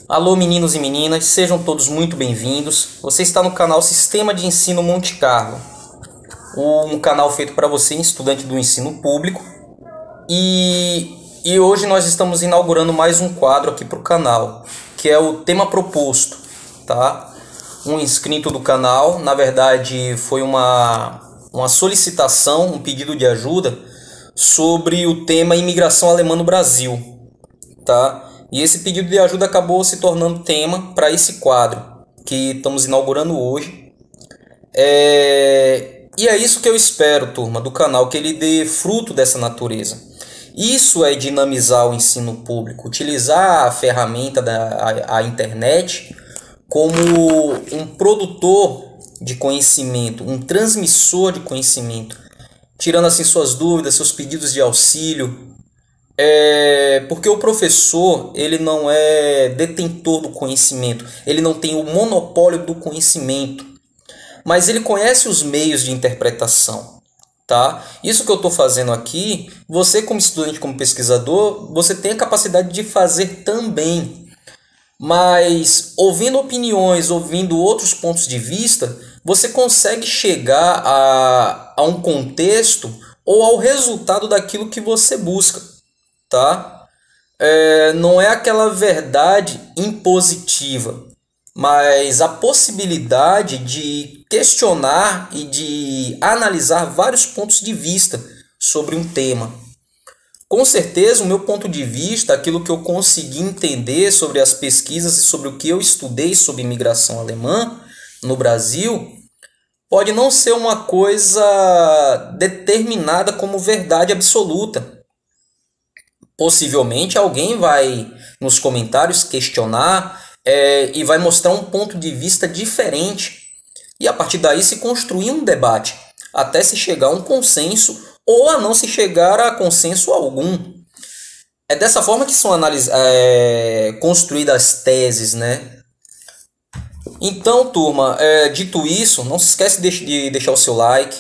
Alô meninos e meninas, sejam todos muito bem-vindos. Você está no canal Sistema de Ensino Monte Carlo, um canal feito para você, estudante do ensino público. E hoje nós estamos inaugurando mais um quadro aqui para o canal, que é o tema proposto, tá? Um inscrito do canal, na verdade foi uma solicitação, um pedido de ajuda sobre o tema imigração alemã no Brasil, tá? E esse pedido de ajuda acabou se tornando tema para esse quadro que estamos inaugurando hoje. E é isso que eu espero, turma, do canal, que ele dê fruto dessa natureza. Isso é dinamizar o ensino público, utilizar a ferramenta da internet como um produtor de conhecimento, um transmissor de conhecimento, tirando assim suas dúvidas, seus pedidos de auxílio. Porque o professor, ele não é detentor do conhecimento, ele não tem o monopólio do conhecimento, mas ele conhece os meios de interpretação, tá? Isso que eu estou fazendo aqui, você como estudante, como pesquisador, você tem a capacidade de fazer também, mas ouvindo opiniões, ouvindo outros pontos de vista, você consegue chegar a um contexto ou ao resultado daquilo que você busca. Tá? Não é aquela verdade impositiva, mas a possibilidade de questionar e de analisar vários pontos de vista sobre um tema. Com certeza, o meu ponto de vista, aquilo que eu consegui entender sobre as pesquisas e sobre o que eu estudei sobre imigração alemã no Brasil, pode não ser uma coisa determinada como verdade absoluta. Possivelmente alguém vai nos comentários questionar e vai mostrar um ponto de vista diferente. E a partir daí se construir um debate, até se chegar a um consenso ou a não se chegar a consenso algum. É dessa forma que são construídas as teses, né? Então, turma, dito isso, não se esquece de deixar o seu like,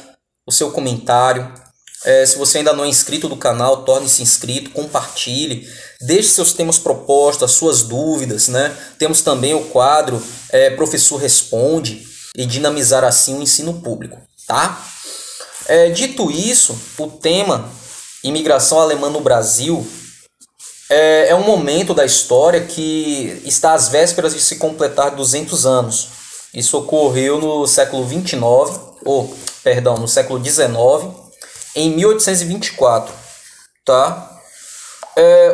o seu comentário. Se você ainda não é inscrito do canal, torne-se inscrito, compartilhe, deixe seus temas propostos, as suas dúvidas, né? Temos também o quadro Professor Responde e dinamizar assim o ensino público, tá? Dito isso, o tema imigração alemã no Brasil é um momento da história que está às vésperas de se completar 200 anos. Isso ocorreu no século no século XIX, em 1824, tá?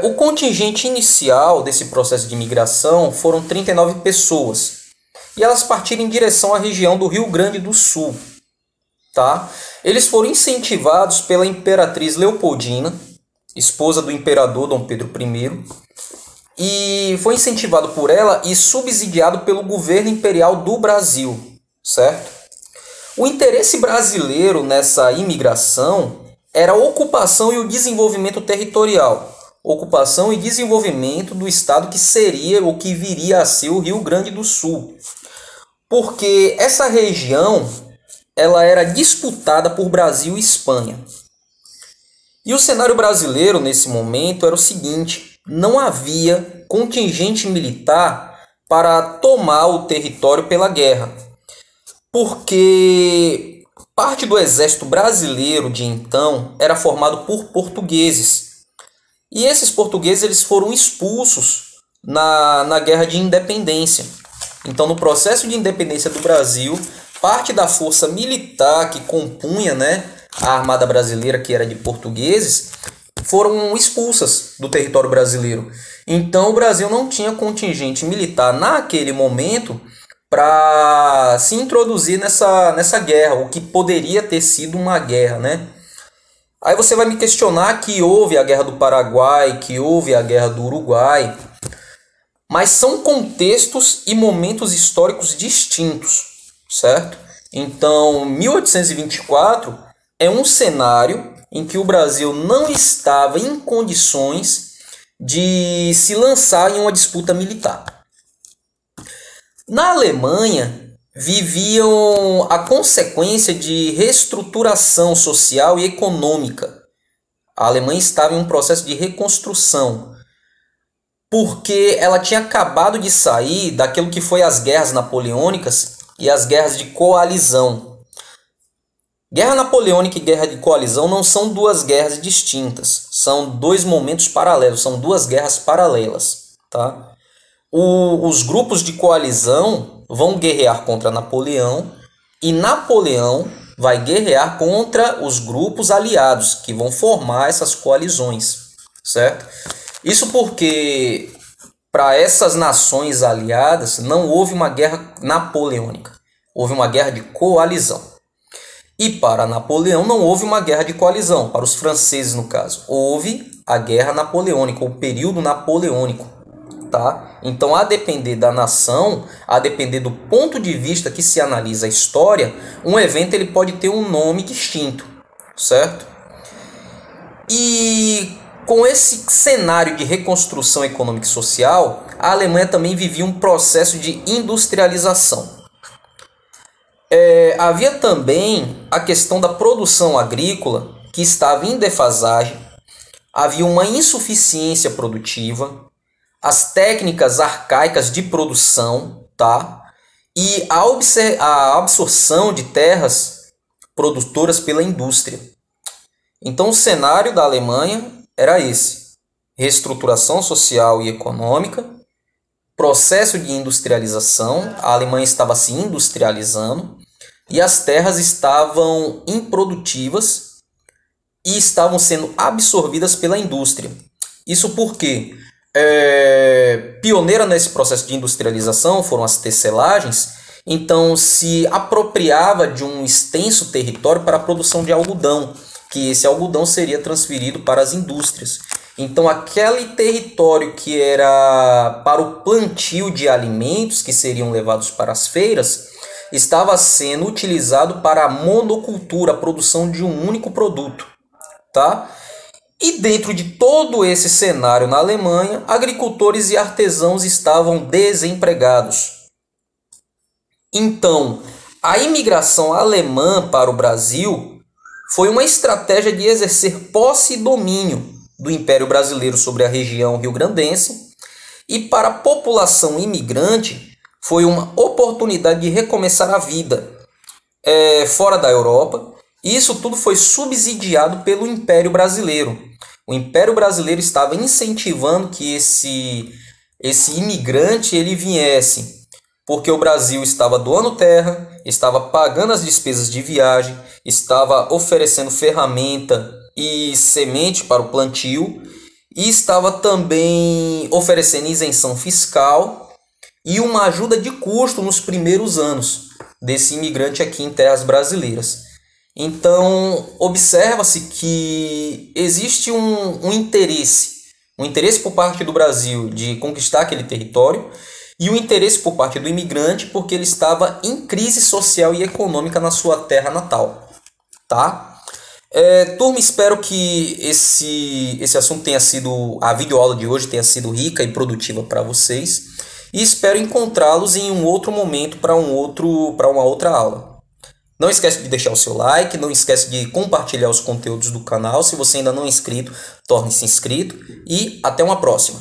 O contingente inicial desse processo de imigração foram 39 pessoas, e elas partiram em direção à região do Rio Grande do Sul, tá? Eles foram incentivados pela imperatriz Leopoldina, esposa do imperador Dom Pedro I, e foi incentivado por ela e subsidiado pelo governo imperial do Brasil, certo? O interesse brasileiro nessa imigração era a ocupação e o desenvolvimento territorial. Ocupação e desenvolvimento do estado que seria ou que viria a ser o Rio Grande do Sul. Porque essa região ela era disputada por Brasil e Espanha. E o cenário brasileiro nesse momento era o seguinte: não havia contingente militar para tomar o território pela guerra. Porque parte do exército brasileiro de então era formado por portugueses. E esses portugueses eles foram expulsos na Guerra de Independência. Então, no processo de independência do Brasil, parte da força militar que compunha, né, a Armada Brasileira, que era de portugueses, foram expulsas do território brasileiro. Então, o Brasil não tinha contingente militar naquele momento para se introduzir nessa guerra, o que poderia ter sido uma guerra, né? Aí você vai me questionar que houve a Guerra do Paraguai, que houve a Guerra do Uruguai, mas são contextos e momentos históricos distintos, certo? Então, 1824 é um cenário em que o Brasil não estava em condições de se lançar em uma disputa militar. Na Alemanha, viviam a consequência de reestruturação social e econômica. A Alemanha estava em um processo de reconstrução. porque ela tinha acabado de sair daquilo que foi as guerras napoleônicas e as guerras de coalizão. Guerra napoleônica e guerra de coalizão não são duas guerras distintas, são dois momentos paralelos, são duas guerras paralelas, tá? Os grupos de coalizão vão guerrear contra Napoleão e Napoleão vai guerrear contra os grupos aliados que vão formar essas coalizões, certo? Isso porque para essas nações aliadas não houve uma guerra napoleônica, houve uma guerra de coalizão. E para Napoleão não houve uma guerra de coalizão, para os franceses no caso, houve a guerra napoleônica, o período napoleônico. Tá? Então, a depender da nação, a depender do ponto de vista que se analisa a história, um evento ele pode ter um nome distinto, certo? E com esse cenário de reconstrução econômica e social, a Alemanha também vivia um processo de industrialização. Havia também a questão da produção agrícola, que estava em defasagem, havia uma insuficiência produtiva, as técnicas arcaicas de produção, tá? E a absorção de terras produtoras pela indústria. Então, o cenário da Alemanha era esse: reestruturação social e econômica, processo de industrialização, a Alemanha estava se industrializando e as terras estavam improdutivas e estavam sendo absorvidas pela indústria. Isso porque pioneira nesse processo de industrialização foram as tecelagens, então se apropriava de um extenso território para a produção de algodão, que esse algodão seria transferido para as indústrias. Então aquele território que era para o plantio de alimentos que seriam levados para as feiras, estava sendo utilizado para a monocultura, a produção de um único produto, tá? E dentro de todo esse cenário na Alemanha, agricultores e artesãos estavam desempregados. Então, a imigração alemã para o Brasil foi uma estratégia de exercer posse e domínio do Império Brasileiro sobre a região rio-grandense, e para a população imigrante foi uma oportunidade de recomeçar a vida fora da Europa. E isso tudo foi subsidiado pelo Império Brasileiro. O Império Brasileiro estava incentivando que esse imigrante ele viesse, porque o Brasil estava doando terra, estava pagando as despesas de viagem, estava oferecendo ferramenta e semente para o plantio e estava também oferecendo isenção fiscal e uma ajuda de custo nos primeiros anos desse imigrante aqui em terras brasileiras. Então, observa-se que existe um interesse por parte do Brasil de conquistar aquele território e um interesse por parte do imigrante porque ele estava em crise social e econômica na sua terra natal, tá? Turma, espero que esse assunto tenha sido, a videoaula de hoje tenha sido rica e produtiva para vocês e espero encontrá-los em um outro momento para uma outra aula. Não esquece de deixar o seu like, não esquece de compartilhar os conteúdos do canal. Se você ainda não é inscrito, torne-se inscrito e até uma próxima.